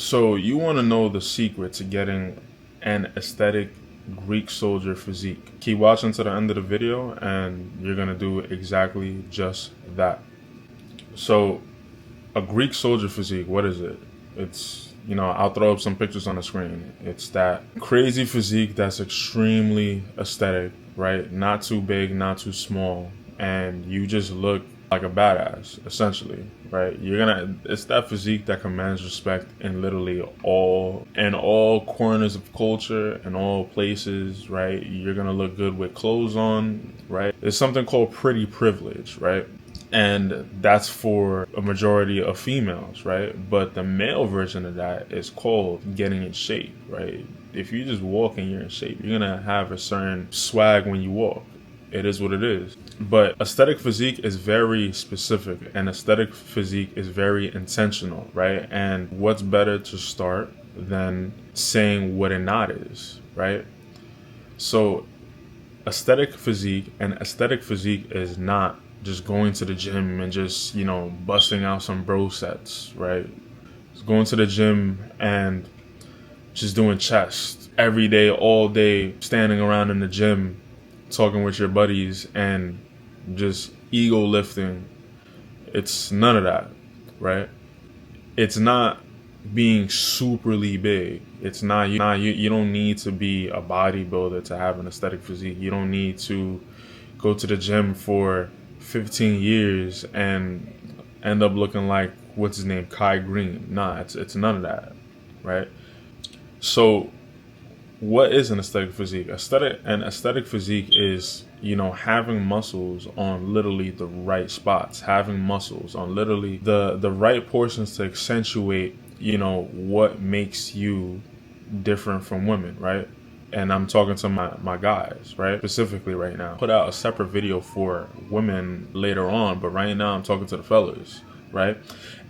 So you want to know the secret to getting an aesthetic Greek soldier physique. Keep watching to the end of the video and you're going to do exactly just that. So a Greek soldier physique, what is it? It's, I'll throw up some pictures on the screen. It's that crazy physique that's extremely aesthetic, right? Not too big, not too small. And you just look like a badass, essentially, right? It's that physique that commands respect in literally all corners of culture and all places, right? You're gonna look good with clothes on, right? There's something called pretty privilege, right? And that's for a majority of females, right? But the male version of that is called getting in shape, right? If you just walk and you're in shape, you're gonna have a certain swag when you walk. It is what it is. But aesthetic physique is very specific, and aesthetic physique is very intentional, right? And what's better to start than saying what a not is, right? So aesthetic physique is not just going to the gym and just, busting out some bro sets, right? It's going to the gym and just doing chest every day, all day, standing around in the gym, talking with your buddies and just ego lifting. It's none of that, right? It's not being superly big. It's not you don't need to be a bodybuilder to have an aesthetic physique. You don't need to go to the gym for 15 years and end up looking like what's his name, Kai Green. Nah, it's none of that, right? So what is an aesthetic physique? An aesthetic physique is, having muscles on literally the right spots, having muscles on literally the right portions to accentuate, what makes you different from women, right? And I'm talking to my guys, right? Specifically right now. Put out a separate video for women later on, but right now I'm talking to the fellas, right?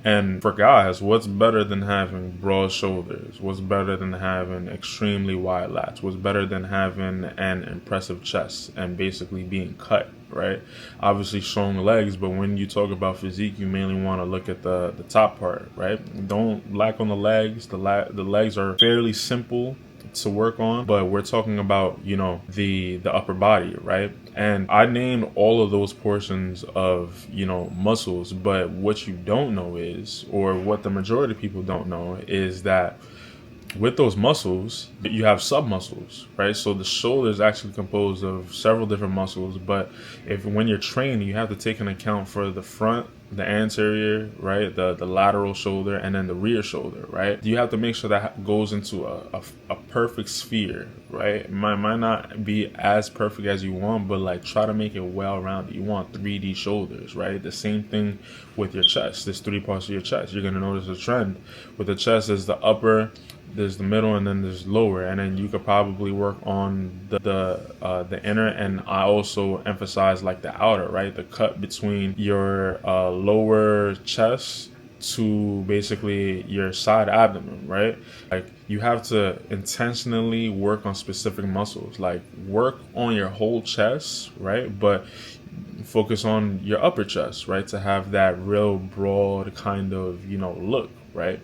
And for guys, what's better than having broad shoulders? What's better than having extremely wide lats? What's better than having an impressive chest and basically being cut, right? Obviously strong legs, but when you talk about physique, you mainly want to look at the top part, right? Don't lack on the legs. The legs are fairly simple to work on, but we're talking about, the upper body, right? And I named all of those portions of, muscles, but what you don't know is, or what the majority of people don't know, is that with those muscles, you have submuscles, right? So the shoulder is actually composed of several different muscles, but when you're training, you have to take into account for the front, the anterior, right, the lateral shoulder, and then the rear shoulder, right? You have to make sure that goes into a perfect sphere, right? It might not be as perfect as you want, but like try to make it well-rounded. You want 3D shoulders, right? The same thing with your chest. There's 3 parts of your chest. You're gonna notice a trend with the chest. There's the upper, there's the middle, and then there's lower, and then you could probably work on the inner, and I also emphasize like the outer, right? The cut between your lower chest to basically your side abdomen, right? Like you have to intentionally work on specific muscles, like work on your whole chest, right? But focus on your upper chest, right? To have that real broad kind of, look, right?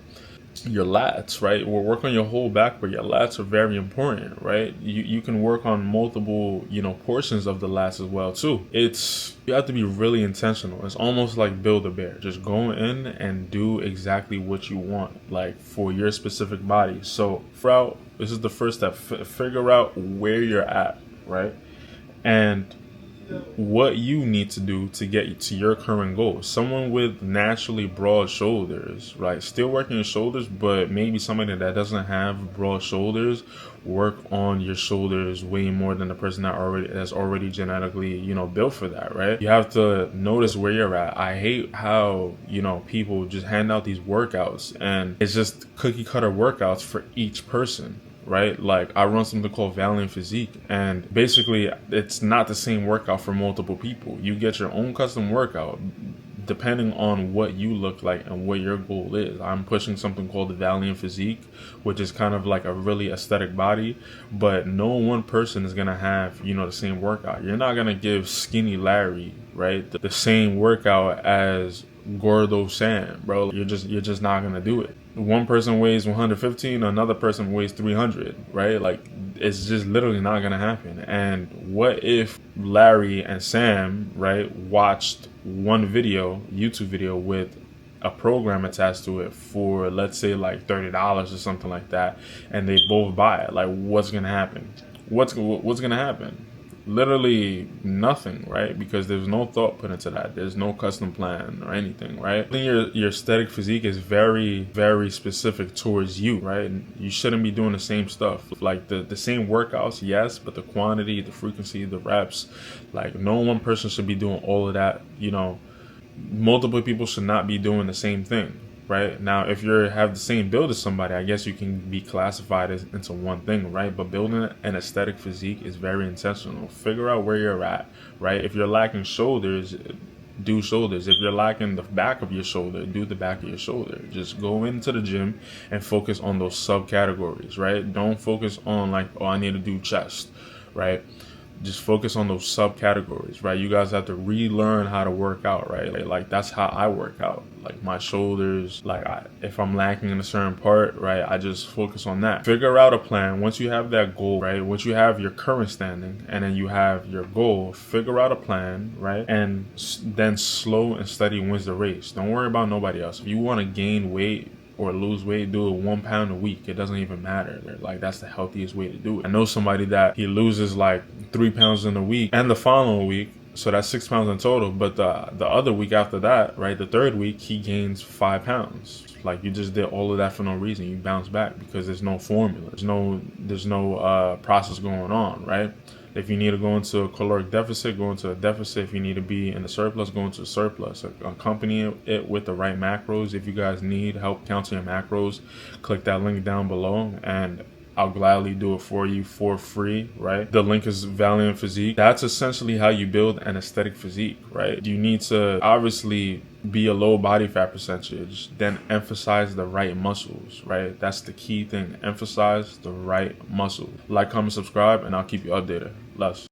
Your lats, right? We'll work on your whole back, but your lats are very important, right? You can work on multiple, portions of the lats as well too. You have to be really intentional. It's almost like build a bear. Just go in and do exactly what you want, like for your specific body. So this is the first step. Figure out where you're at, right? And what you need to do to get to your current goal. Someone with naturally broad shoulders, right? Still working your shoulders, but maybe somebody that doesn't have broad shoulders, work on your shoulders way more than the person that's already genetically, built for that, right? You have to notice where you're at. I hate how, people just hand out these workouts and it's just cookie cutter workouts for each person, right? Like I run something called Valiant Physique, and basically it's not the same workout for multiple people. You get your own custom workout depending on what you look like and what your goal is. I'm pushing something called the Valiant Physique, which is kind of like a really aesthetic body, but no one person is gonna have, the same workout. You're not gonna give Skinny Larry, right, the same workout as Gordo Sam, bro. You're just not gonna do it. one person weighs 115, another person weighs 300, right? Like, it's just literally not gonna happen. And what if Larry and Sam, right, watched one YouTube video with a program attached to it for, let's say, like $30 or something like that, and they both buy it? Like, what's gonna happen? What's gonna happen? Literally nothing, right? Because there's no thought put into that. There's no custom plan or anything, right? I think your aesthetic physique is very, very specific towards you, right? You shouldn't be doing the same stuff. Like the same workouts, yes, but the quantity, the frequency, the reps, like no one person should be doing all of that. You know, multiple people should not be doing the same thing. Right now, if you have the same build as somebody, I guess you can be classified as into one thing, right? But building an aesthetic physique is very intentional. Figure out where you're at, right? If you're lacking shoulders, do shoulders. If you're lacking the back of your shoulder, do the back of your shoulder. Just go into the gym and focus on those subcategories, right? Don't focus on like, oh, I need to do chest, right? Just focus on those subcategories, right? You guys have to relearn how to work out, right? Like that's how I work out. Like my shoulders, like if I'm lacking in a certain part, right, I just focus on that. Figure out a plan. Once you have that goal, right, once you have your current standing and then you have your goal, figure out a plan, right, and then slow and steady wins the race. Don't worry about nobody else. If you want to gain weight or lose weight, do it 1 pound a week. It doesn't even matter. Like that's the healthiest way to do it. I know somebody that he loses like 3 pounds in a week and the following week, so that's 6 pounds in total. But the other week after that, right, the third week, he gains 5 pounds. Like you just did all of that for no reason. You bounce back because there's no formula. There's no process going on, right? If you need to go into a caloric deficit, go into a deficit. If you need to be in a surplus, go into a surplus. Accompany it with the right macros. If you guys need help counting your macros, click that link down below and I'll gladly do it for you for free, right? The link is Valiant Physique. That's essentially how you build an aesthetic physique, right? You need to obviously be a low body fat percentage, then emphasize the right muscles, right? That's the key thing. Emphasize the right muscle. Like, comment, subscribe, and I'll keep you updated. Less.